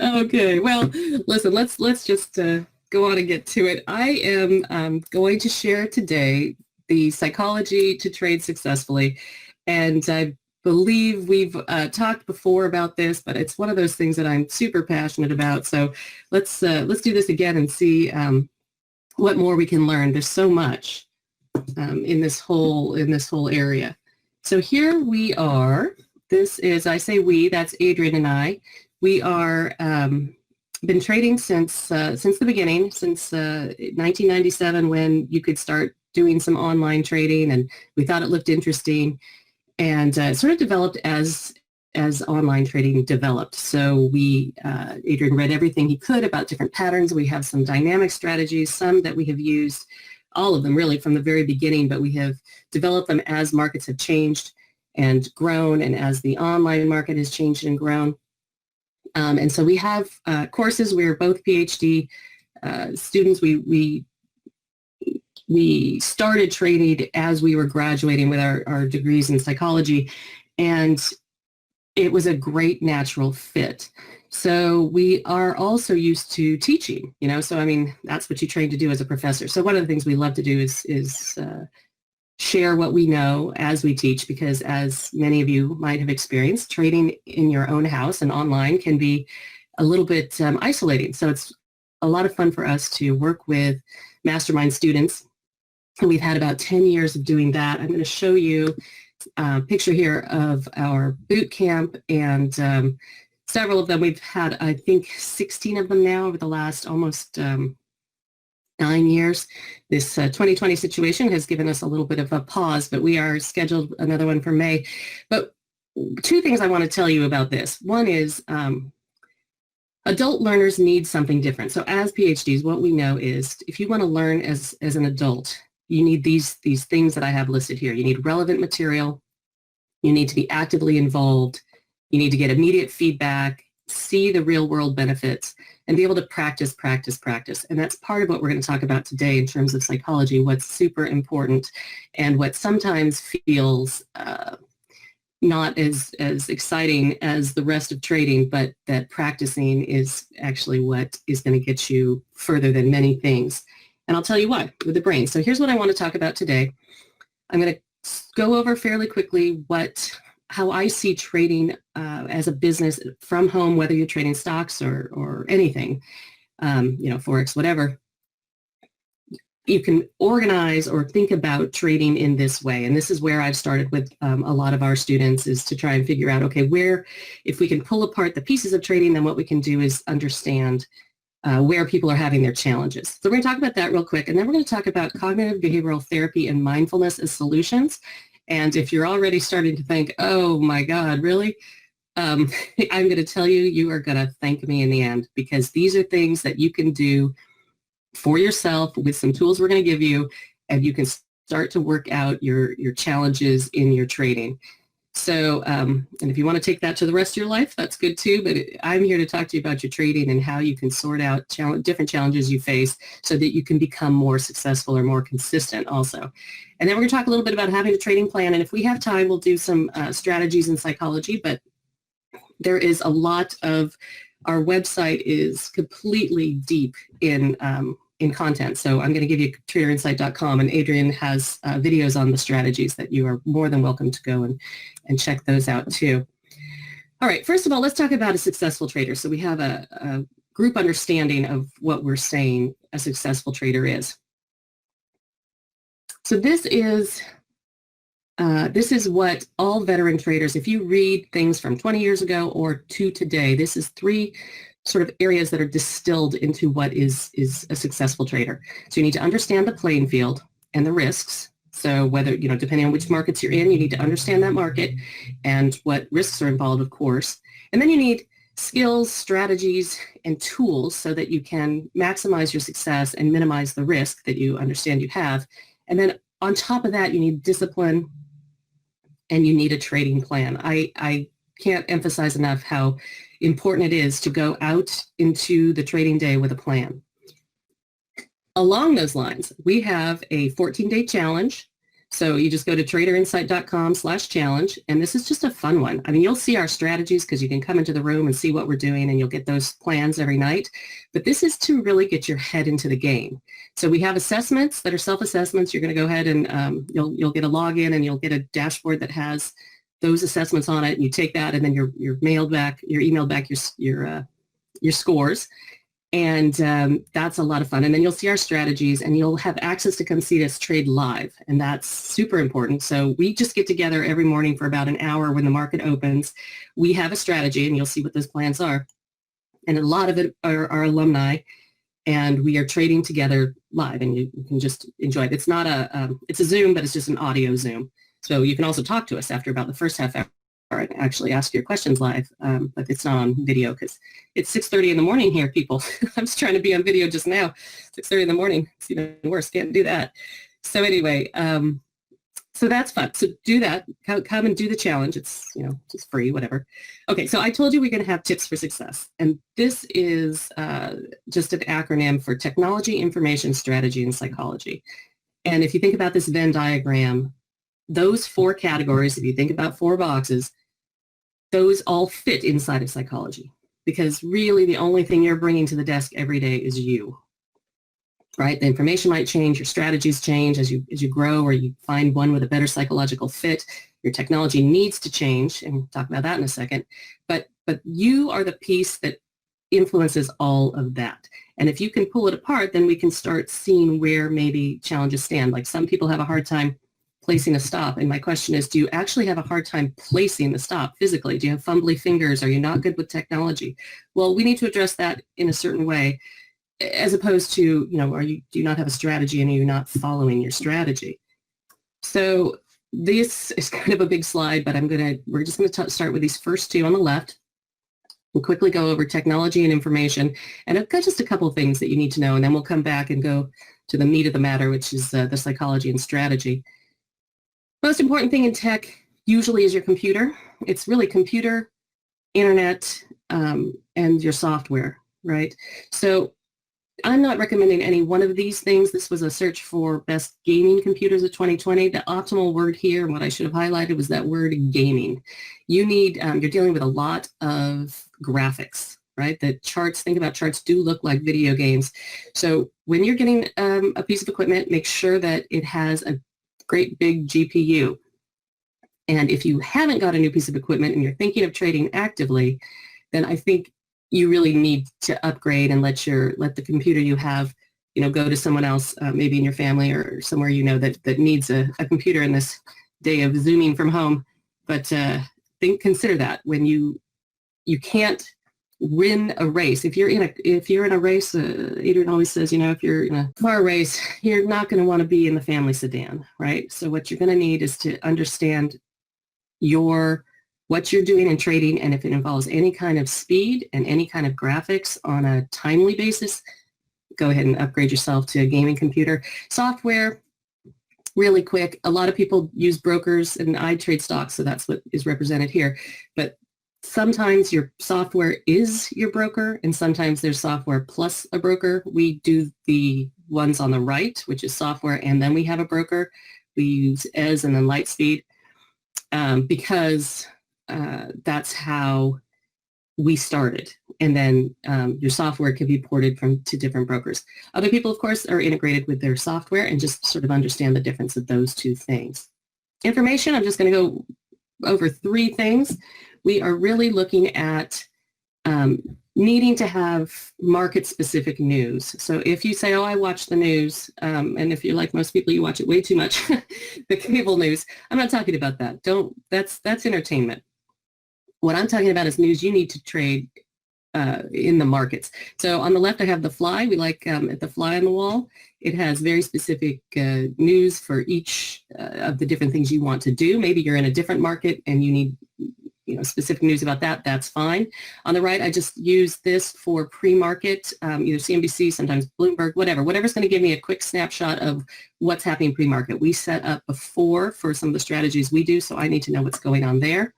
Okay, well, listen, let's just go on and get to it. I am going to share today the psychology to trade successfully, and I believe we've talked before about this, but it's one of those things that I'm super passionate about. So let's do this again and see what more we can learn. There's so much in this whole area. So here we are. This is, I say we, that's Adrian and I. We are been trading since the beginning, since 1997, when you could start doing some online trading, and we thought it looked interesting, and sort of developed as online trading developed. So Adrian read everything he could about different patterns. We have some dynamic strategies, some that we have used, all of them really from the very beginning, but we have developed them as markets have changed and grown, and as the online market has changed and grown. And so we have courses. We're both PhD students. We started trading as we were graduating with our degrees in psychology, and it was a great natural fit. So we are also used to teaching, so I mean, that's what you train to do as a professor. So one of the things we love to do is share what we know as we teach, because as many of you might have experienced, trading in your own house and online can be a little bit isolating. So it's a lot of fun for us to work with Mastermind students. And we've had about 10 years of doing that. I'm going to show you a picture here of our boot camp, and several of them. We've had, I think, 16 of them now over the last almost 9 years. This 2020 situation has given us a little bit of a pause, but we are scheduled another one for May. But two things I want to tell you about this. One is adult learners need something different. So as PhDs, what we know is if you want to learn as an adult, you need these things that I have listed here. You need relevant material. You need to be actively involved. You need to get immediate feedback, see the real world benefits, and be able to practice. And that's part of what we're going to talk about today in terms of psychology, what's super important and what sometimes feels not as exciting as the rest of trading, but that practicing is actually what is going to get you further than many things. And I'll tell you why with the brain. So here's what I want to talk about today. I'm going to go over fairly quickly how I see trading as a business from home, whether you're trading stocks or anything, Forex, whatever. You can organize or think about trading in this way. And this is where I've started with a lot of our students, is to try and figure out, okay, if we can pull apart the pieces of trading, then what we can do is understand where people are having their challenges. So we're going to talk about that real quick. And then we're going to talk about cognitive behavioral therapy and mindfulness as solutions. And if you're already starting to think, oh my God, really? I'm going to tell you, you are going to thank me in the end, because these are things that you can do for yourself with some tools we're going to give you, and you can start to work out your challenges in your trading. So, and if you want to take that to the rest of your life, that's good too, but I'm here to talk to you about your trading and how you can sort out different challenges you face so that you can become more successful or more consistent also. And then we're going to talk a little bit about having a trading plan, and if we have time, we'll do some strategies in psychology, but there is a lot of, our website is completely deep in content. So I'm going to give you traderinsight.com, and Adrian has videos on the strategies that you are more than welcome to go and check those out too. All right, first of all, let's talk about a successful trader. So we have a group understanding of what we're saying a successful trader is. So this is what all veteran traders, if you read things from 20 years ago or to today, this is three sort of areas that are distilled into what is a successful trader. So you need to understand the playing field and the risks. So whether, depending on which markets you're in, you need to understand that market and what risks are involved, of course. And then you need skills, strategies, and tools so that you can maximize your success and minimize the risk that you understand you have. And then on top of that, you need discipline, and you need a trading plan. I can't emphasize enough how important it is to go out into the trading day with a plan. Along those lines, we have a 14-day challenge. So you just go to traderinsight.com/challenge, and this is just a fun one. I mean, you'll see our strategies because you can come into the room and see what we're doing, and you'll get those plans every night. But this is to really get your head into the game. So we have assessments that are self-assessments. You're going to go ahead and you'll get a login, and you'll get a dashboard that has those assessments on it. And you take that, and then you're emailed back your scores. And that's a lot of fun. And then you'll see our strategies, and you'll have access to come see us trade live. And that's super important. So we just get together every morning for about an hour when the market opens. We have a strategy, and you'll see what those plans are. And a lot of it are our alumni. And we are trading together live, and you can just enjoy it. It's not it's a Zoom, but it's just an audio Zoom. So you can also talk to us after about the first half hour and actually ask your questions live, but it's not on video because it's 6:30 in the morning here, people. I'm just trying to be on video just now, 6:30 in the morning. It's even worse, can't do that. So anyway, so that's fun. So do that, come and do the challenge. It's, just free, whatever. Okay, so I told you we're going to have tips for success, and this is just an acronym for technology, information, strategy, and psychology. And if you think about this Venn diagram, those 4 categories, if you think about 4 boxes, those all fit inside of psychology, because really the only thing you're bringing to the desk every day is you, right? The information might change, your strategies change as you grow, or you find one with a better psychological fit. Your technology needs to change, and we'll talk about that in a second. But you are the piece that influences all of that. And if you can pull it apart, then we can start seeing where maybe challenges stand. Like some people have a hard time placing a stop. And my question is, do you actually have a hard time placing the stop physically? Do you have fumbly fingers? Are you not good with technology? Well, we need to address that in a certain way, as opposed to, do you not have a strategy and are you not following your strategy? So this is kind of a big slide, but we're just going to start with these first 2 on the left. We'll quickly go over technology and information, and I've got just a couple of things that you need to know, and then we'll come back and go to the meat of the matter, which is the psychology and strategy. Most important thing in tech usually is your computer. It's really computer, internet, and your software, right? So I'm not recommending any one of these things. This was a search for best gaming computers of 2020. The optimal word here, and what I should have highlighted, was that word gaming. You need, you're dealing with a lot of graphics, right? The charts, think about charts, do look like video games. So when you're getting a piece of equipment, make sure that it has a great big GPU. And if you haven't got a new piece of equipment and you're thinking of trading actively, then I think you really need to upgrade and let the computer you have, go to someone else, maybe in your family or somewhere that needs a computer in this day of Zooming from home. But consider that when you can't win a race. If you're in a race, Adrian always says, if you're in a car race, you're not going to want to be in the family sedan, right? So what you're going to need is to understand what you're doing in trading, and if it involves any kind of speed and any kind of graphics on a timely basis, go ahead and upgrade yourself to a gaming computer. Software, really quick. A lot of people use brokers, and I trade stocks, so that's what is represented here. But sometimes your software is your broker, and sometimes there's software plus a broker. We do the ones on the right, which is software, and then we have a broker. We use ES and then Lightspeed because that's how we started. And then your software can be ported to different brokers. Other people, of course, are integrated with their software and just sort of understand the difference of those 2 things. Information, I'm just going to go over 3 things. We are really looking at needing to have market-specific news. So if you say, I watch the news, and if you're like most people, you watch it way too much, the cable news, I'm not talking about that. That's entertainment. What I'm talking about is news you need to trade in the markets. So on the left, I have the fly. We like at the fly on the wall. It has very specific news for each of the different things you want to do. Maybe you're in a different market and you need specific news about that. That's fine. On the right, I just use this for pre-market, either CNBC, sometimes Bloomberg, whatever's going to give me a quick snapshot of what's happening pre-market. We set up before for some of the strategies we do, so I need to know what's going on there.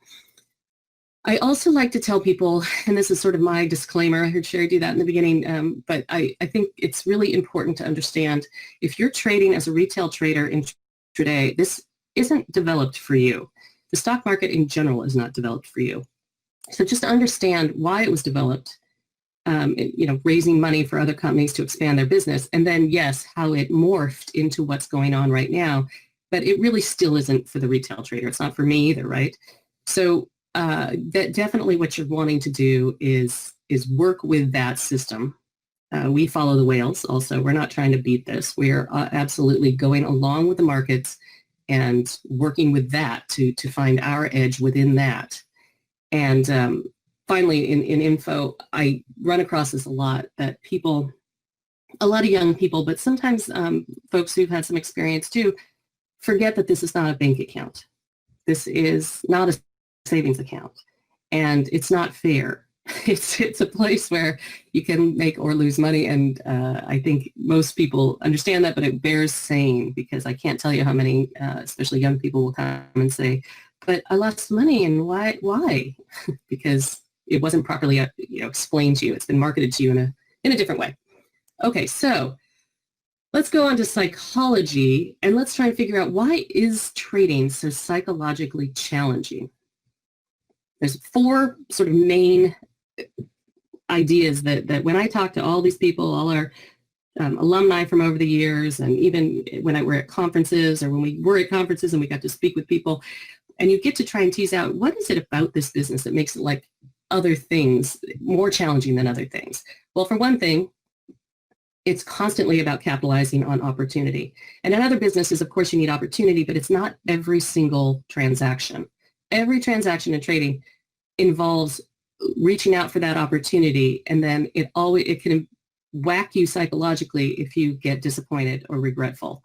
I also like to tell people, and this is sort of my disclaimer, I heard Sherry do that in the beginning, but I think it's really important to understand if you're trading as a retail trader intraday, this isn't developed for you. The stock market in general is not developed for you. So just to understand why it was developed, raising money for other companies to expand their business, and then, yes, how it morphed into what's going on right now. But it really still isn't for the retail trader. It's not for me either, right? So that definitely what you're wanting to do is work with that system. We follow the whales also. We're not trying to beat this. We're absolutely going along with the markets and working with that to find our edge within that. And finally, in info, I run across this a lot, that a lot of young people, but sometimes folks who've had some experience too, forget that this is not a bank account. This is not a savings account, and it's not fair. It's a place where you can make or lose money, and I think most people understand that, but it bears saying, because I can't tell you how many, especially young people, will come and say, but I lost money, and why? Because it wasn't properly explained to you. It's been marketed to you in a different way. Okay, so let's go on to psychology, and let's try and figure out, why is trading so psychologically challenging? There's 4 sort of main ideas that when I talk to all these people, all our alumni from over the years, and even when we're at conferences, or when we were at conferences and we got to speak with people, and you get to try and tease out, what is it about this business that makes it like other things more challenging than other things? Well, for one thing, it's constantly about capitalizing on opportunity. And in other businesses, of course, you need opportunity, but it's not every single transaction. Every transaction in trading involves reaching out for that opportunity, and then it can whack you psychologically if you get disappointed or regretful.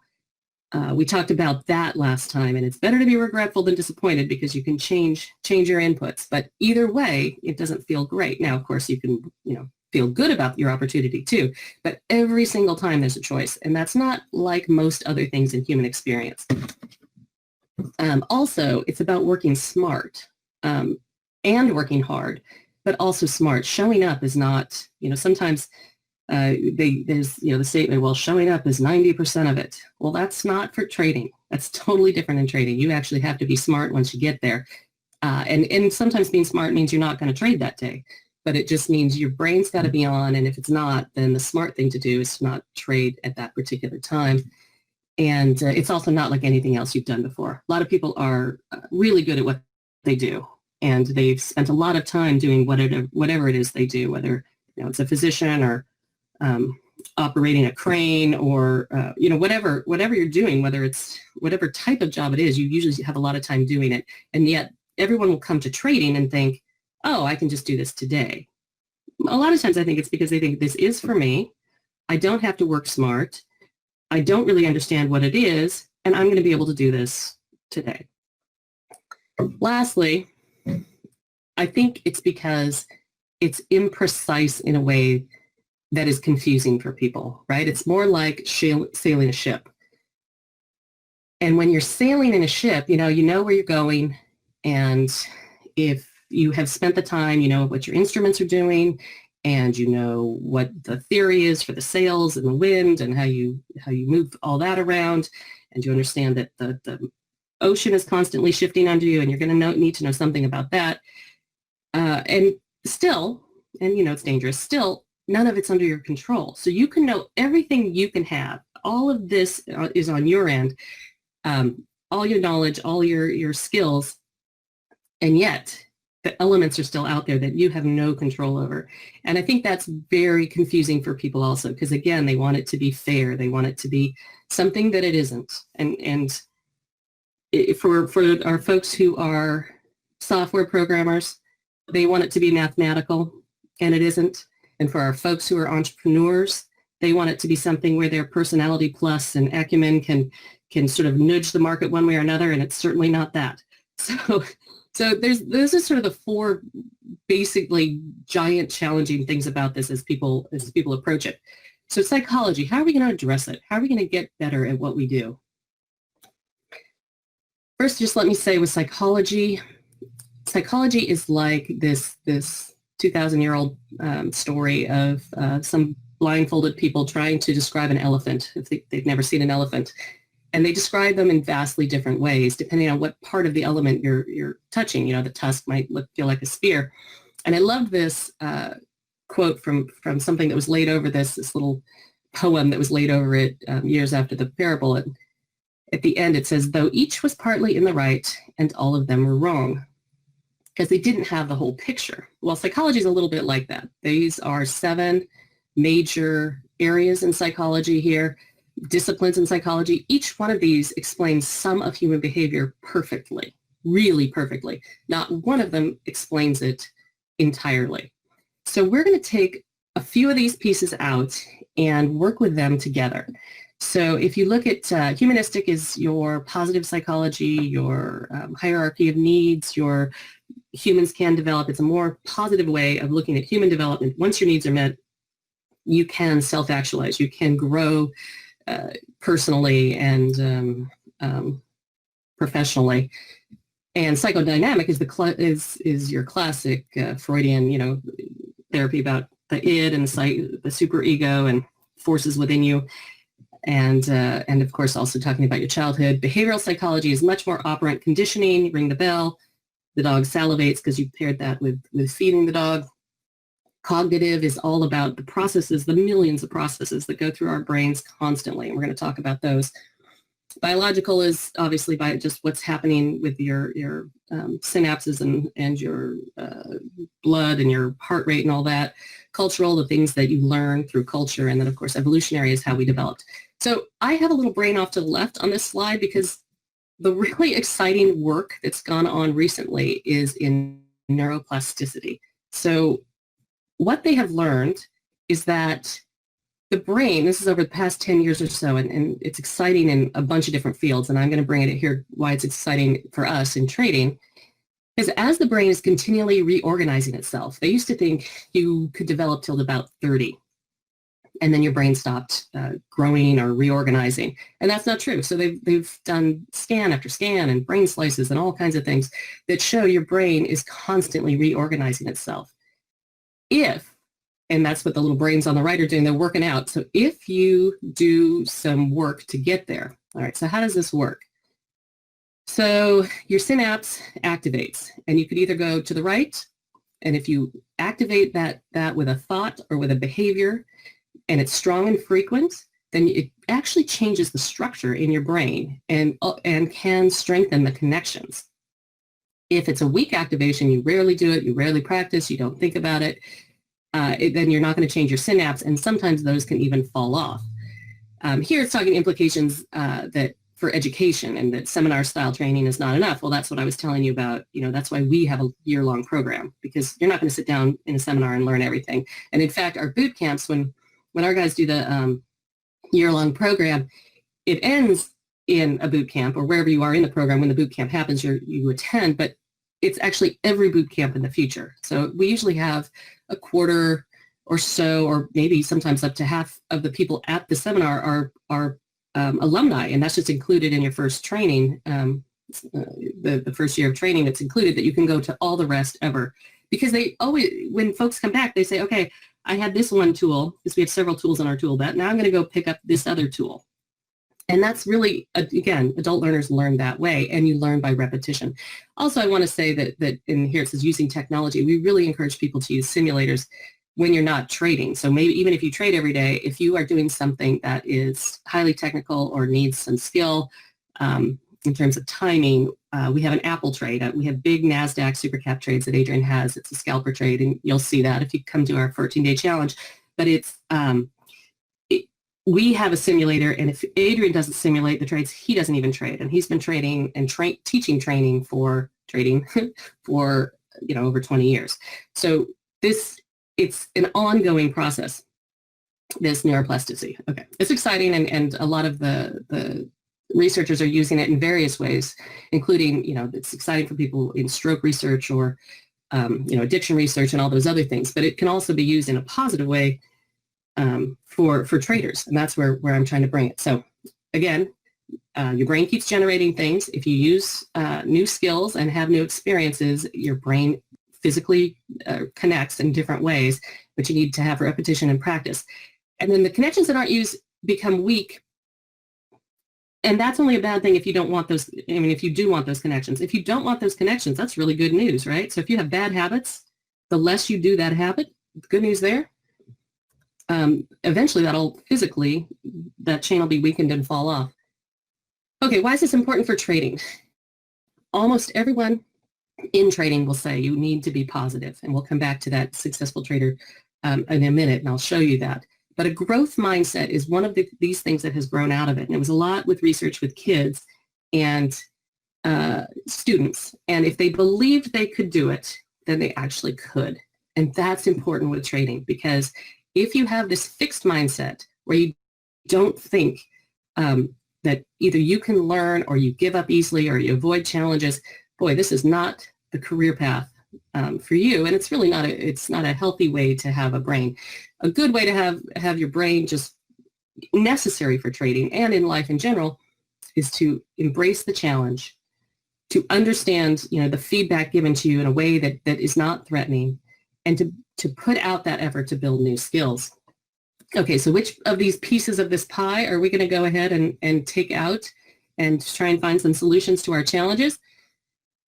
We talked about that last time, and it's better to be regretful than disappointed, because you can change your inputs. But either way, it doesn't feel great. Now, of course, you can feel good about your opportunity too, but every single time there's a choice, and that's not like most other things in human experience. Also, it's about working smart and working hard, but also smart. Showing up is not, sometimes there's the statement, well, showing up is 90% of it. Well, that's not for trading. That's totally different in trading. You actually have to be smart once you get there. And sometimes being smart means you're not going to trade that day, but it just means your brain's got to be on. And if it's not, then the smart thing to do is to not trade at that particular time. And it's also not like anything else you've done before. A lot of people are really good at what they do, and they've spent a lot of time doing whatever it is they do, whether it's a physician or operating a crane, or whatever you're doing, whether it's whatever type of job it is, you usually have a lot of time doing it. And yet everyone will come to trading and think, oh, I can just do this today. A lot of times I think it's because they think, this is for me. I don't have to work smart. I don't really understand what it is, and I'm going to be able to do this today. Lastly, I think it's because it's imprecise in a way that is confusing for people, right? It's more like sailing a ship. And when you're sailing in a ship, you know where you're going, and if you have spent the time, you know what your instruments are doing, and you know what the theory is for the sails and the wind, and how you move all that around, and you understand that the ocean is constantly shifting under you, and you're going to need to know something about that. And still, and it's dangerous, still, none of it's under your control. So you can know everything you can have. All of this is on your end, all your knowledge, all your skills, and yet the elements are still out there that you have no control over. And I think that's very confusing for people also, because again, they want it to be fair. They want it to be something that it isn't. And for our folks who are software programmers, they want it to be mathematical, and it isn't. And for our folks who are entrepreneurs, they want it to be something where their personality plus and acumen can sort of nudge the market one way or another, and it's certainly not that. So those are sort of the 4 basically giant challenging things about this as people approach it. So psychology, how are we going to address it? How are we going to get better at what we do? First, just let me say with psychology is like this 2,000-year-old story of some blindfolded people trying to describe an elephant if they've never seen an elephant. And they describe them in vastly different ways, depending on what part of the element you're touching. The tusk might feel like a spear. And I loved this quote from something that was laid over this little poem that was laid over it years after the parable. At the end, it says, though each was partly in the right and all of them were wrong, because they didn't have the whole picture. Well, psychology is a little bit like that. These are 7 major areas in psychology here, disciplines in psychology. Each one of these explains some of human behavior perfectly, really perfectly. Not one of them explains it entirely. So we're going to take a few of these pieces out and work with them together. So if you look at humanistic is your positive psychology, your hierarchy of needs, your humans can develop. It's a more positive way of looking at human development. Once your needs are met, you can self-actualize. You can grow personally and professionally. And psychodynamic is your classic Freudian, therapy about the id and the superego and forces within you. And of course, also talking about your childhood. Behavioral psychology is much more operant conditioning. Ring the bell. The dog salivates because you paired that with feeding the dog. Cognitive is all about the processes, the millions of processes that go through our brains constantly. And we're going to talk about those. Biological is obviously by just what's happening with your synapses and your blood and your heart rate and all that. Cultural, the things that you learn through culture. And then, of course, evolutionary is how we developed. So I have a little brain off to the left on this slide because the really exciting work that's gone on recently is in neuroplasticity. So what they have learned is that the brain, this is over the past 10 years or so, and it's exciting in a bunch of different fields, and I'm going to bring it here why it's exciting for us in trading, is as the brain is continually reorganizing itself. They used to think you could develop till about 30, and then your brain stopped growing or reorganizing, and that's not true. So they've done scan after scan and brain slices and all kinds of things that show your brain is constantly reorganizing itself. And that's what the little brains on the right are doing, they're working out. So if you do some work to get there, all right, so how does this work? So your synapse activates, and you could either go to the right, and if you activate that with a thought or with a behavior, and it's strong and frequent, then it actually changes the structure in your brain and can strengthen the connections. If it's a weak activation, you rarely do it, you rarely practice, you don't think about it, then you're not going to change your synapse, and sometimes those can even fall off. Here it's talking implications that for education and that seminar style training is not enough. Well, that's what I was telling you about. That's why we have a year-long program, because you're not going to sit down in a seminar and learn everything. And in fact, our boot camps, when our guys do the year-long program, it ends in a boot camp or wherever you are in the program. When the boot camp happens, you attend, but it's actually every boot camp in the future. So we usually have a quarter or so, or maybe sometimes up to half of the people at the seminar are alumni, and that's just included in your first training, the first year of training. That's included, that you can go to all the rest ever, because they always, when folks come back, they say, okay, I had this one tool, because we have several tools in our tool belt. Now I'm going to go pick up this other tool. And that's really, again, adult learners learn that way, and you learn by repetition. Also, I want to say that in here it says using technology. We really encourage people to use simulators when you're not trading. So maybe even if you trade every day, if you are doing something that is highly technical or needs some skill in terms of timing, we have an Apple trade. We have big NASDAQ supercap trades that Adrian has. It's a scalper trade, and you'll see that if you come to our 14-day challenge. But it's we have a simulator, and if Adrian doesn't simulate the trades, he doesn't even trade. And he's been trading and teaching trading for over 20 years. So it's an ongoing process, this neuroplasticity. Okay, it's exciting, and a lot of the researchers are using it in various ways, including, it's exciting for people in stroke research or, addiction research and all those other things. But it can also be used in a positive way for traders, and that's where I'm trying to bring it. So again, your brain keeps generating things. If you use new skills and have new experiences, your brain physically connects in different ways, but you need to have repetition and practice. And then the connections that aren't used become weak And that's only a bad thing if you don't want those, I mean, if you do want those connections. If you don't want those connections, that's really good news, right? So if you have bad habits, the less you do that habit, good news there, eventually that'll physically, that chain will be weakened and fall off. Okay, why is this important for trading? Almost everyone in trading will say you need to be positive, and we'll come back to that successful trader in a minute, and I'll show you that. But a growth mindset is one of these things that has grown out of it, and it was a lot with research with kids and students, and if they believed they could do it, then they actually could. And that's important with trading, because if you have this fixed mindset where you don't think that either you can learn or you give up easily or you avoid challenges, boy, this is not the career path for you. And it's really not a healthy way to have a brain. A good way to have your brain just necessary for trading and in life in general is to embrace the challenge, to understand, the feedback given to you in a way that is not threatening, and to put out that effort to build new skills. Okay, so which of these pieces of this pie are we going to go ahead and take out and try and find some solutions to our challenges?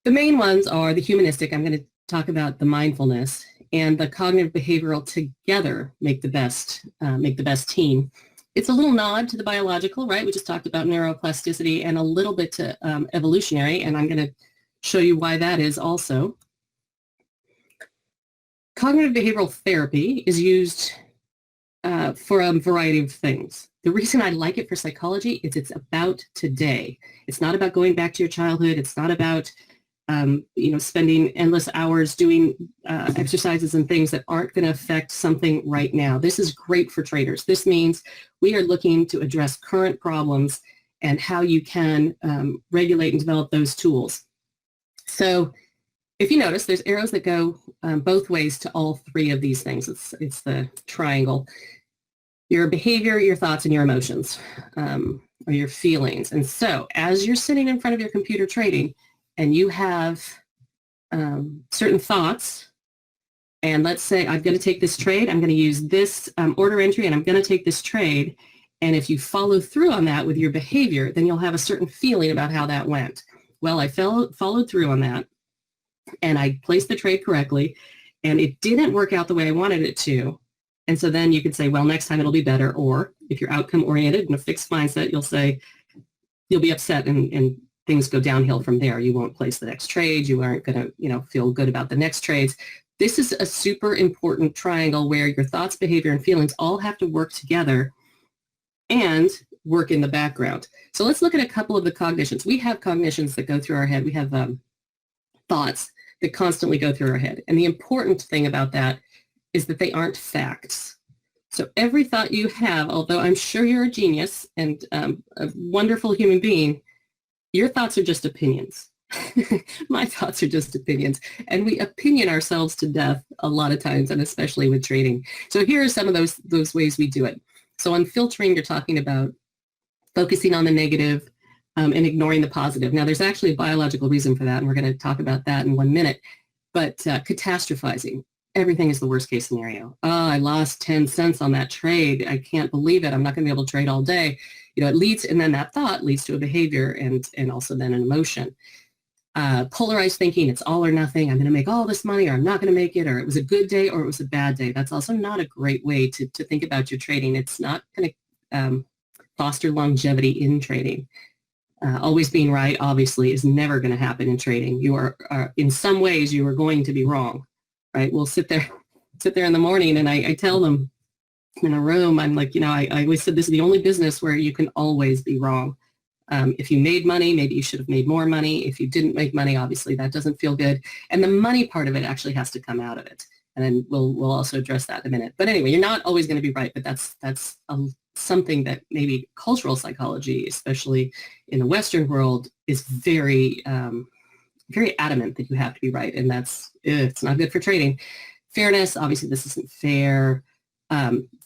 The main ones are the humanistic. I'm going to talk about the mindfulness, and the cognitive behavioral together make the best team. It's a little nod to the biological, right? We just talked about neuroplasticity, and a little bit to evolutionary, and I'm going to show you why that is also. Cognitive behavioral therapy is used for a variety of things. The reason I like it for psychology is it's about today. It's not about going back to your childhood. It's not about spending endless hours doing exercises and things that aren't going to affect something right now. This is great for traders. This means we are looking to address current problems and how you can regulate and develop those tools. So if you notice, there's arrows that go both ways to all three of these things. It's the triangle. Your behavior, your thoughts, and your emotions, or your feelings. And so as you're sitting in front of your computer trading and you have certain thoughts, and let's say I'm going to take this trade, I'm going to use this order entry, and I'm going to take this trade, and if you follow through on that with your behavior, then you'll have a certain feeling about how that went. Well, I followed through on that, and I placed the trade correctly, and it didn't work out the way I wanted it to. And so then you could say, well, next time it'll be better. Or if you're outcome oriented and a fixed mindset, you'll say, you'll be upset and things go downhill from there. You won't place the next trade. You aren't going to, feel good about the next trades. This is a super important triangle where your thoughts, behavior, and feelings all have to work together and work in the background. So let's look at a couple of the cognitions. We have cognitions that go through our head. We have thoughts that constantly go through our head. And the important thing about that is that they aren't facts. So every thought you have, although I'm sure you're a genius and a wonderful human being, your thoughts are just opinions. My thoughts are just opinions. And we opinion ourselves to death a lot of times, and especially with trading. So here are some of those ways we do it. So on filtering, you're talking about focusing on the negative and ignoring the positive. Now, there's actually a biological reason for that, and we're going to talk about that in 1 minute. But catastrophizing. Everything is the worst case scenario. Oh, I lost 10 cents on that trade. I can't believe it. I'm not going to be able to trade all day. It leads, and then that thought leads to a behavior and also then an emotion. Polarized thinking, it's all or nothing. I'm going to make all this money, or I'm not going to make it, or it was a good day, or it was a bad day. That's also not a great way to think about your trading. It's not going to foster longevity in trading. Always being right, obviously, is never going to happen in trading. You are in some ways, you are going to be wrong. Right? We'll sit there in the morning, and I tell them in a room, I'm like, I always said this is the only business where you can always be wrong. If you made money, maybe you should have made more money. If you didn't make money, obviously that doesn't feel good. And the money part of it actually has to come out of it. And then we'll also address that in a minute. But anyway, you're not always going to be right, but that's something that maybe cultural psychology, especially in the Western world, is very very adamant that you have to be right, and it's not good for trading. Fairness, obviously this isn't fair.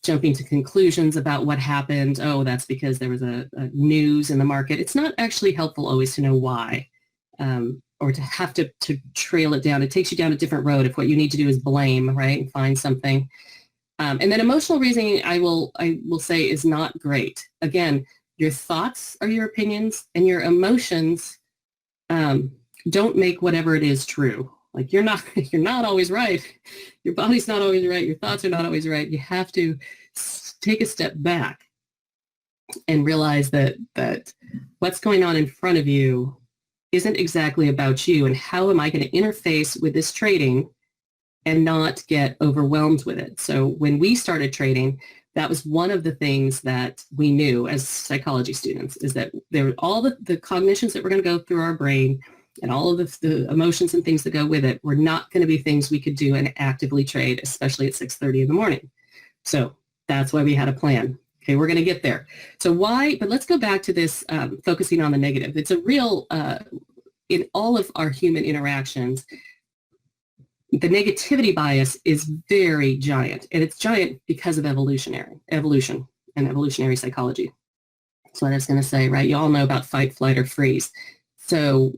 Jumping to conclusions about what happened. Oh, that's because there was a news in the market. It's not actually helpful always to know why, or to have to trail it down. It takes you down a different road if what you need to do is blame, right, and find something. And then emotional reasoning, I will say, is not great. Again, Your thoughts are your opinions, and your emotions don't make whatever it is true. Like you're not always right. Your body's not always right. Your thoughts are not always right. You have to take a step back and realize that what's going on in front of you isn't exactly about you, and how am I going to interface with this trading and not get overwhelmed with it. So when we started trading, that was one of the things that we knew as psychology students, is that there were all the cognitions that were going to go through our brain, and all of the emotions and things that go with it were not going to be things we could do and actively trade, especially at 6:30 in the morning. So that's why we had a plan. Okay, we're going to get there. So why, but let's go back to this focusing on the negative. It's a real, in all of our human interactions, the negativity bias is very giant, and it's giant because of evolution and evolutionary psychology. So what I was going to say, right? You all know about fight, flight, or freeze. So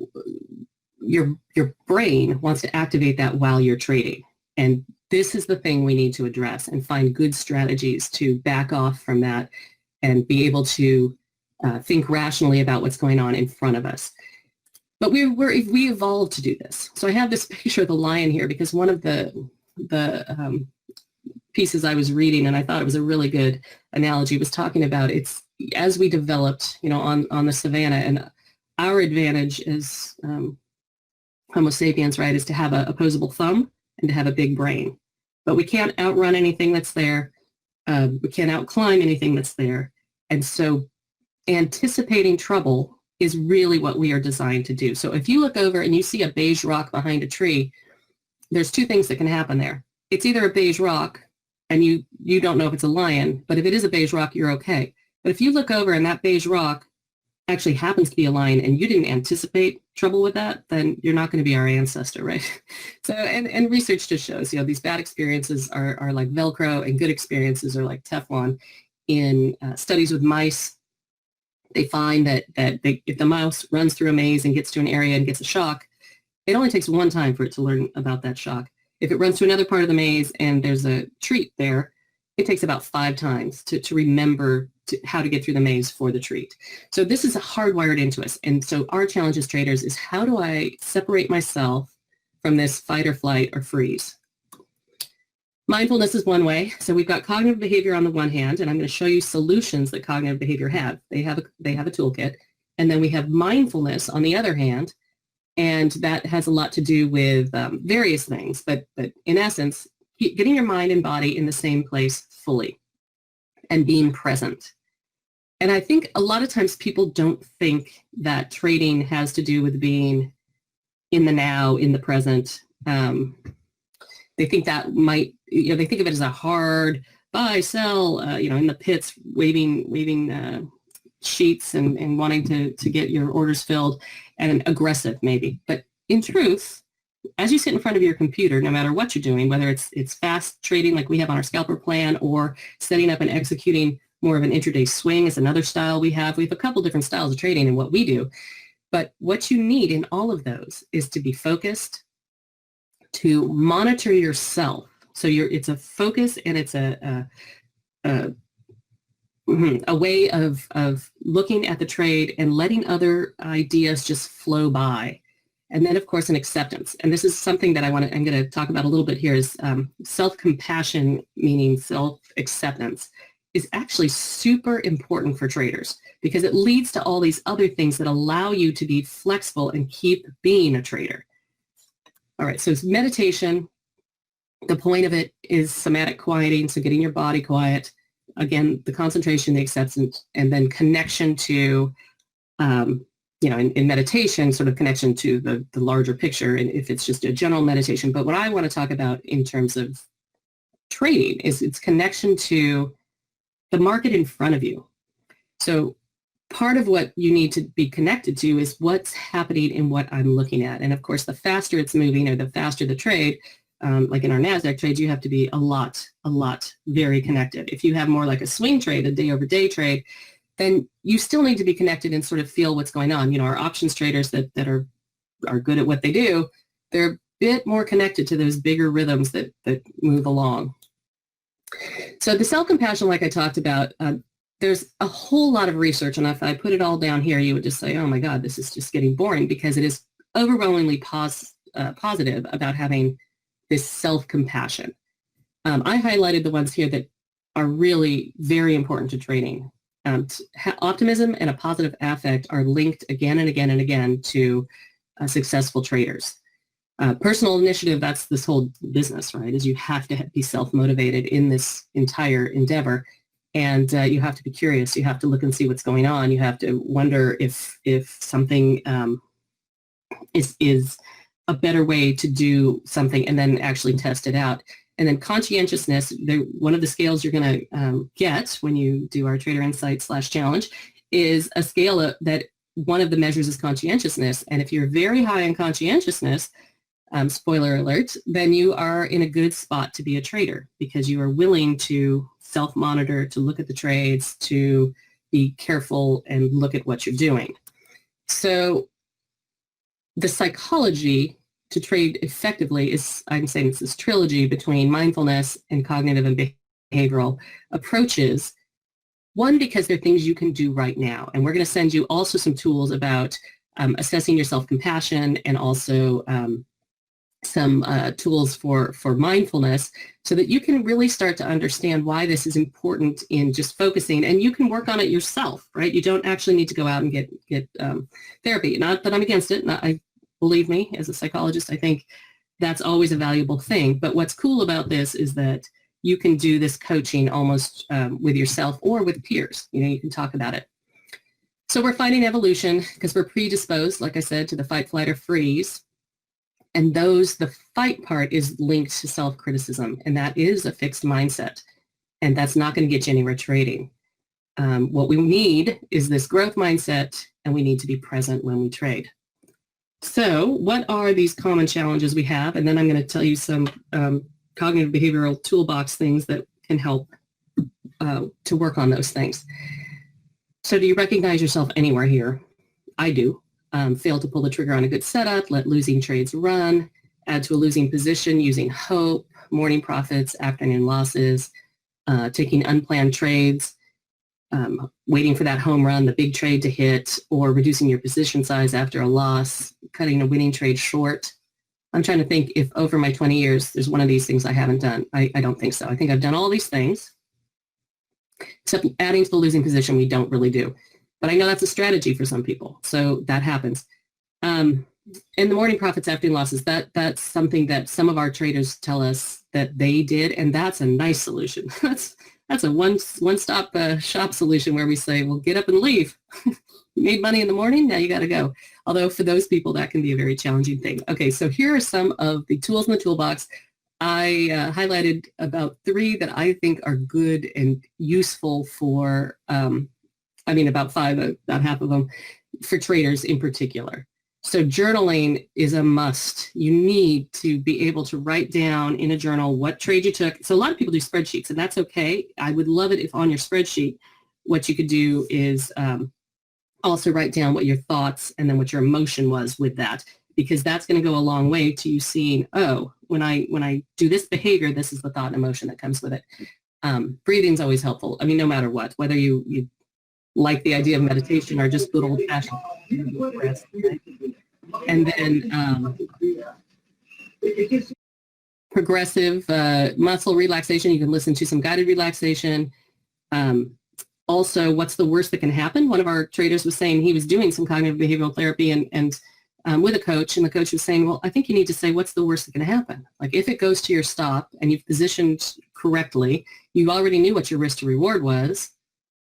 your brain wants to activate that while you're trading, and this is the thing we need to address and find good strategies to back off from that and be able to think rationally about what's going on in front of us. But we evolved to do this. So I have this picture of the lion here because one of the pieces I was reading, and I thought it was a really good analogy, was talking about it's as we developed, on the savannah, and our advantage as Homo sapiens, right, is to have a opposable thumb and to have a big brain. But we can't outrun anything that's there. We can't outclimb anything that's there. And so anticipating trouble is really what we are designed to do. So if you look over and you see a beige rock behind a tree, there's two things that can happen there. It's either a beige rock and you don't know if it's a lion, but if it is a beige rock, you're okay. But if you look over and that beige rock actually happens to be a lion and you didn't anticipate trouble with that, then you're not going to be our ancestor, right? So, and research just shows, these bad experiences are like Velcro and good experiences are like Teflon. In studies with mice, they find that if the mouse runs through a maze and gets to an area and gets a shock, it only takes one time for it to learn about that shock. If it runs to another part of the maze and there's a treat there, it takes about 5 times to remember how to get through the maze for the treat. So this is hardwired into us. And so our challenge as traders is, how do I separate myself from this fight or flight or freeze? Mindfulness is one way. So we've got cognitive behavior on the one hand, and I'm going to show you solutions that cognitive behavior have. They have a toolkit. And then we have mindfulness on the other hand, and that has a lot to do with various things. But in essence, getting your mind and body in the same place fully and being present. And I think a lot of times people don't think that trading has to do with being in the now, in the present. They think that might, they think of it as a hard buy, sell, in the pits, waving sheets and wanting to get your orders filled, and aggressive maybe. But in truth, as you sit in front of your computer, no matter what you're doing, whether it's fast trading like we have on our scalper plan, or setting up and executing more of an intraday swing is another style we have. We have a couple different styles of trading in what we do. But what you need in all of those is to be focused, to monitor yourself. So it's a focus, and it's a way of looking at the trade and letting other ideas just flow by. And then, of course, an acceptance. And this is something that I'm going to talk about a little bit here, is self-compassion, meaning self-acceptance, is actually super important for traders, because it leads to all these other things that allow you to be flexible and keep being a trader. All right, so it's meditation. The point of it is somatic quieting, so getting your body quiet. Again, the concentration, the acceptance, and then connection to, in meditation, sort of connection to the larger picture, and if it's just a general meditation. But what I want to talk about in terms of trading is its connection to the market in front of you. So part of what you need to be connected to is what's happening in what I'm looking at. And of course, the faster it's moving, or the faster the trade, like in our NASDAQ trades, you have to be a lot very connected. If you have more like a swing trade, a day over day trade, then you still need to be connected and sort of feel what's going on. Our options traders that are good at what they do, they're a bit more connected to those bigger rhythms that move along. So the self-compassion, like I talked about, there's a whole lot of research, and if I put it all down here, you would just say, oh my God, this is just getting boring, because it is overwhelmingly positive about having this self-compassion. I highlighted the ones here that are really very important to training. Optimism and a positive affect are linked again and again and again to successful traders. Personal initiative, that's this whole business, right, is you have to be self-motivated in this entire endeavor. And you have to be curious. You have to look and see what's going on. You have to wonder if something is a better way to do something, and then actually test it out. And then conscientiousness, one of the scales you're going to get when you do our Trader Insight /challenge is a scale that one of the measures is conscientiousness. And if you're very high in conscientiousness, spoiler alert, then you are in a good spot to be a trader, because you are willing to self-monitor, to look at the trades, to be careful and look at what you're doing. So the psychology to trade effectively is, I'm saying it's this trilogy between mindfulness and cognitive and behavioral approaches. One, because they're things you can do right now. And we're going to send you also some tools about assessing your self-compassion, and also some tools for mindfulness, so that you can really start to understand why this is important in just focusing, and you can work on it yourself, right? You don't actually need to go out and get therapy. Not that I'm against it. Believe me, as a psychologist, I think that's always a valuable thing. But what's cool about this is that you can do this coaching almost with yourself or with peers. You can talk about it. So we're fighting evolution because we're predisposed, like I said, to the fight, flight, or freeze. And the fight part is linked to self-criticism, and that is a fixed mindset. And that's not going to get you anywhere trading. What we need is this growth mindset, and we need to be present when we trade. So what are these common challenges we have? And then I'm going to tell you some cognitive behavioral toolbox things that can help to work on those things. So do you recognize yourself anywhere here? I do. Fail to pull the trigger on a good setup, let losing trades run, add to a losing position using hope, morning profits, afternoon losses, taking unplanned trades, waiting for that home run, the big trade to hit, or reducing your position size after a loss, cutting a winning trade short. I'm trying to think if over my 20 years there's one of these things I haven't done. I don't think so. I think I've done all these things, except adding to the losing position we don't really do. But I know that's a strategy for some people, so that happens. And the morning profits, afternoon losses, that's something that some of our traders tell us that they did, and that's a nice solution. That's a one-stop shop solution where we say, well, get up and leave. You made money in the morning, now you got to go. Although for those people, that can be a very challenging thing. Okay, so here are some of the tools in the toolbox. I highlighted about 3 that I think are good and useful for about 5, about half of them, for traders in particular. So journaling is a must. You need to be able to write down in a journal what trade you took. So a lot of people do spreadsheets, and that's okay. I would love it if on your spreadsheet, what you could do is also write down what your thoughts and then what your emotion was with that, because that's going to go a long way to you seeing, oh, when I do this behavior, this is the thought and emotion that comes with it. Breathing is always helpful. No matter what, whether you like the idea of meditation or just good old-fashioned rest. And then progressive muscle relaxation. You can listen to some guided relaxation. Also, what's the worst that can happen? One of our traders was saying he was doing some cognitive behavioral therapy and with a coach, and the coach was saying, well, I think you need to say, what's the worst that can happen? Like if it goes to your stop and you've positioned correctly, you already knew what your risk to reward was,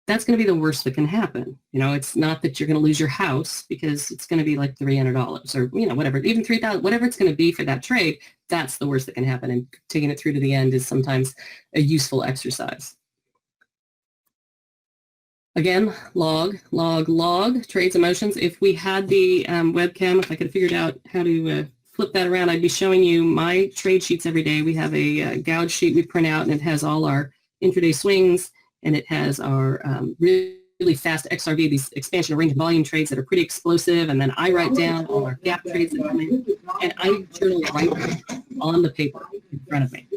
that's going to be the worst that can happen. It's not that you're going to lose your house, because it's going to be like $300 or, whatever, even $3,000, whatever it's going to be for that trade, that's the worst that can happen. And taking it through to the end is sometimes a useful exercise. Again, log, trades, emotions. If we had the webcam, if I could have figured out how to flip that around, I'd be showing you my trade sheets every day. We have a gouge sheet we print out, and it has all our intraday swings, and it has our really fast XRV, these expansion of range and volume trades that are pretty explosive, and then I write down all our gap trades that come in, and I journal right on the paper in front of me.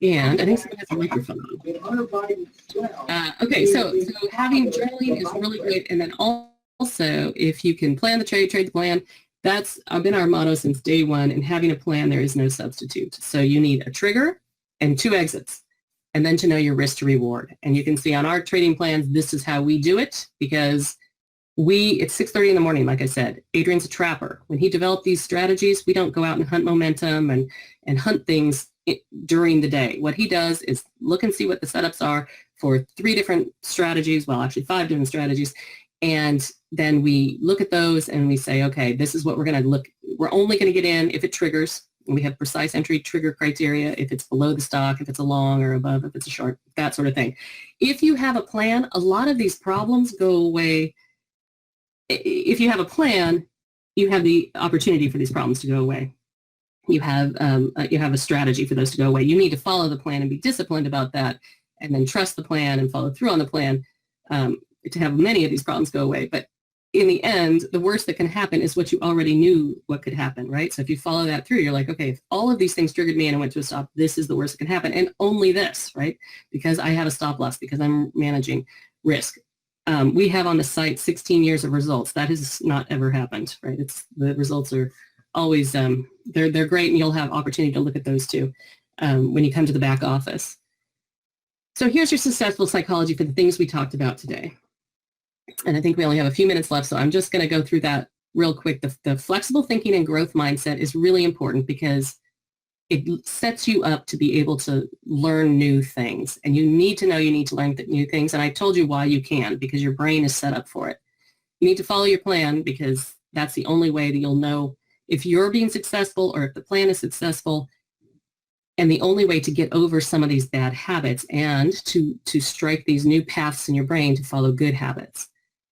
And I think someone has a microphone on. Okay, so having journaling is really great. And then also, if you can plan the trade the plan, that's been our motto since day one. And having a plan, there is no substitute. So you need a trigger and 2 exits, and then to know your risk to reward. And you can see on our trading plans, this is how we do it, because it's 6:30 in the morning, like I said. Adrian's a trapper. When he developed these strategies, we don't go out and hunt momentum and hunt things during the day. What he does is look and see what the setups are for 3 different strategies, well, actually 5 different strategies, and then we look at those and we say, okay, this is what we're going to look. We're only going to get in if it triggers. We have precise entry trigger criteria, if it's below the stock, if it's a long or above, if it's a short, that sort of thing. If you have a plan, a lot of these problems go away. If you have a plan, you have the opportunity for these problems to go away. You have a strategy for those to go away. You need to follow the plan and be disciplined about that, and then trust the plan and follow through on the plan to have many of these problems go away. But in the end, the worst that can happen is what you already knew what could happen, right? So if you follow that through, you're like, okay, if all of these things triggered me and I went to a stop, this is the worst that can happen, and only this, right? Because I have a stop loss, because I'm managing risk. We have on the site 16 years of results. That has not ever happened, right? The results are always, they're great, and you'll have opportunity to look at those too when you come to the back office. So here's your successful psychology for the things we talked about today. And I think we only have a few minutes left, so I'm just going to go through that real quick. The flexible thinking and growth mindset is really important, because it sets you up to be able to learn new things. And you need to know you need to learn new things. And I told you why you can, because your brain is set up for it. You need to follow your plan, because that's the only way that you'll know if you're being successful or if the plan is successful. And the only way to get over some of these bad habits and to strike these new paths in your brain to follow good habits.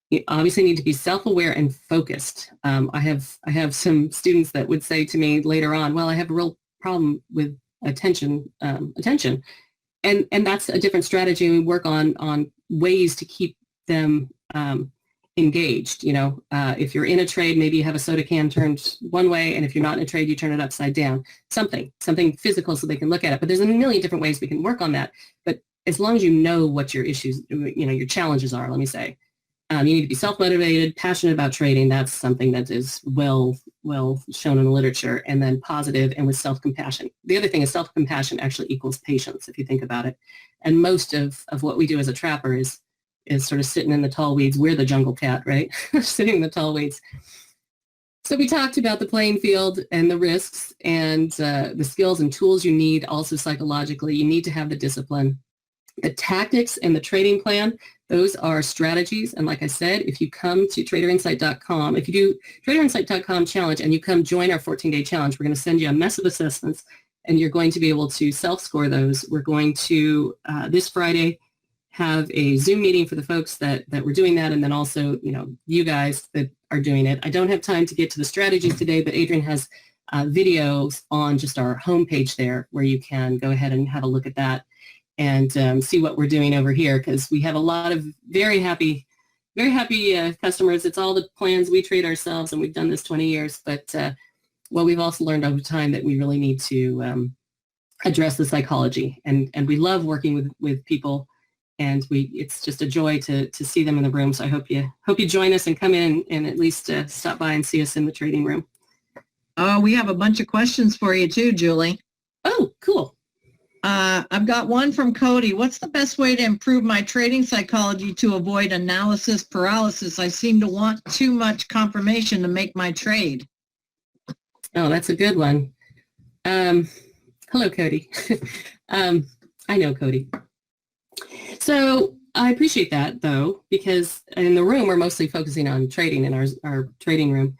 You obviously need to be self-aware and focused. I have some students that would say to me later on, well, I have a real problem with attention, and that's a different strategy. We work on ways to keep them engaged. If you're in a trade, maybe you have a soda can turned one way, and if you're not in a trade, you turn it upside down. Something physical so they can look at it. But there's a million different ways we can work on that. But as long as you know what your issues, your challenges are, let me say. You need to be self-motivated, passionate about trading. That's something that is well shown in the literature, and then positive and with self-compassion. The other thing is self-compassion actually equals patience, if you think about it. And most of what we do as a trapper is sort of sitting in the tall weeds. We're the jungle cat, right? Sitting in the tall weeds. So we talked about the playing field and the risks and the skills and tools you need. Also psychologically, you need to have the discipline. The tactics and the trading plan, those are strategies. And like I said, if you come to traderinsight.com, if you do traderinsight.com challenge and you come join our 14-day challenge, we're going to send you a mess of assessments, and you're going to be able to self-score those. We're going to, this Friday, have a Zoom meeting for the folks that were doing that, and then also, you guys that are doing it. I don't have time to get to the strategies today, but Adrian has videos on just our homepage there where you can go ahead and have a look at that and see what we're doing over here, because we have a lot of very happy customers. It's all the plans we trade ourselves, and we've done this 20 years. But we've also learned over time that we really need to address the psychology, and we love working with people, and it's just a joy to see them in the room. So I hope you join us and come in and at least stop by and see us in the trading room. Oh, we have a bunch of questions for you too, Julie. Oh, cool. I've got one from Cody. What's the best way to improve my trading psychology to avoid analysis paralysis? I seem to want too much confirmation to make my trade. Oh, that's a good one. Hello, Cody. I know Cody. So I appreciate that, though, because in the room, we're mostly focusing on trading in our trading room.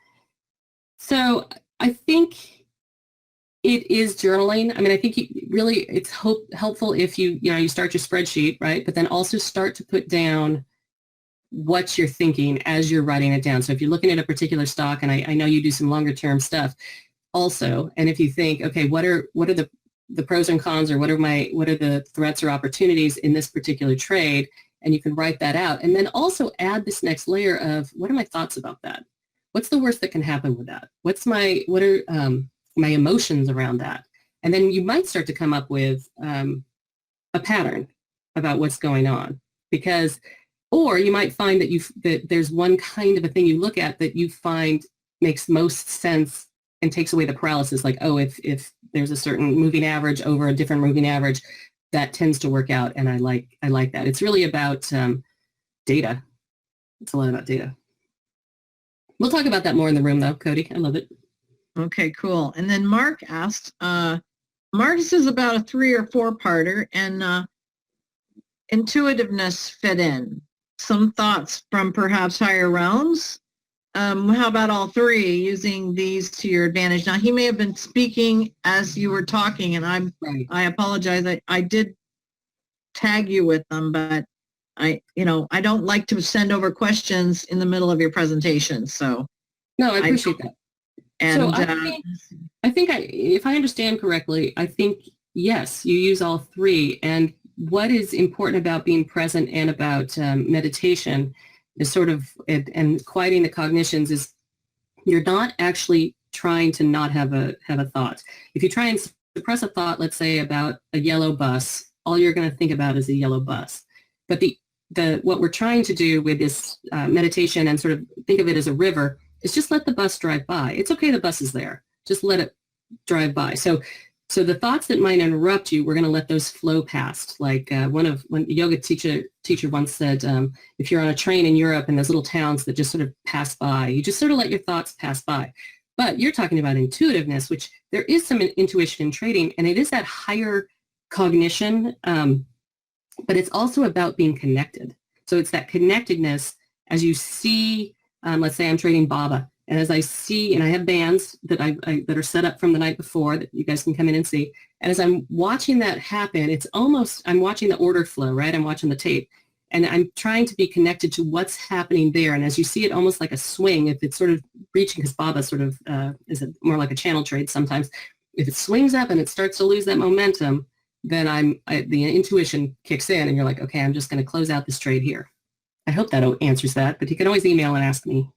So I think it is journaling. I mean, I think it's helpful if you start your spreadsheet, right? But then also start to put down what you're thinking as you're writing it down. So if you're looking at a particular stock, and I know you do some longer term stuff also, and if you think, okay, what are the pros and cons, or what are the threats or opportunities in this particular trade, and you can write that out. And then also add this next layer of, what are my thoughts about that? What's the worst that can happen with that? What are my emotions around that? And then you might start to come up with a pattern about what's going on, because, or you might find that there's one kind of a thing you look at that you find makes most sense and takes away the paralysis. Like, oh, if there's a certain moving average over a different moving average, that tends to work out, and I like that. It's really about data. It's a lot about data. We'll talk about that more in the room, though, Cody. I love it. Okay, cool. And then Mark asked, Marcus is about a 3 or 4-parter, and intuitiveness fit in. Some thoughts from perhaps higher realms. How about all 3, using these to your advantage? Now, he may have been speaking as you were talking, and I apologize. I did tag you with them, but I don't like to send over questions in the middle of your presentation. So no, I appreciate that. And so I think if I understand correctly, I think, yes, you use all 3. And what is important about being present and about meditation is sort of, and quieting the cognitions, is you're not actually trying to not have a thought. If you try and suppress a thought, let's say about a yellow bus, all you're going to think about is a yellow bus. But what we're trying to do with this meditation, and sort of think of it as a river, is just let the bus drive by. It's okay, the bus is there. Just let it drive by. So the thoughts that might interrupt you, we're going to let those flow past. Like when a yoga teacher once said, if you're on a train in Europe and there's little towns that just sort of pass by, you just sort of let your thoughts pass by. But you're talking about intuitiveness, which there is some intuition in trading, and it is that higher cognition, but it's also about being connected. So it's that connectedness as you see. Let's say I'm trading BABA, and as I see, and I have bands that that are set up from the night before that you guys can come in and see. And as I'm watching that happen, it's almost, I'm watching the order flow, right? I'm watching the tape, and I'm trying to be connected to what's happening there. And as you see it almost like a swing, if it's sort of reaching, because BABA sort of is more like a channel trade sometimes. If it swings up and it starts to lose that momentum, then the intuition kicks in, and you're like, okay, I'm just going to close out this trade here. I hope that answers that, but you can always email and ask me,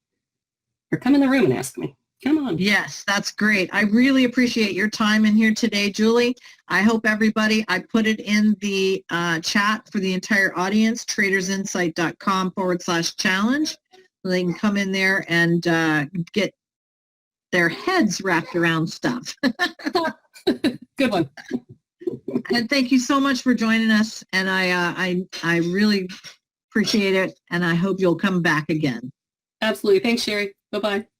or come in the room and ask me. Come on. Yes, that's great. I really appreciate your time in here today, Julie. I hope everybody, I put it in the chat for the entire audience, tradersinsight.com/challenge. So they can come in there and get their heads wrapped around stuff. Good one. And thank you so much for joining us. And I really appreciate it, and I hope you'll come back again. Absolutely. Thanks, Sherry. Bye-bye.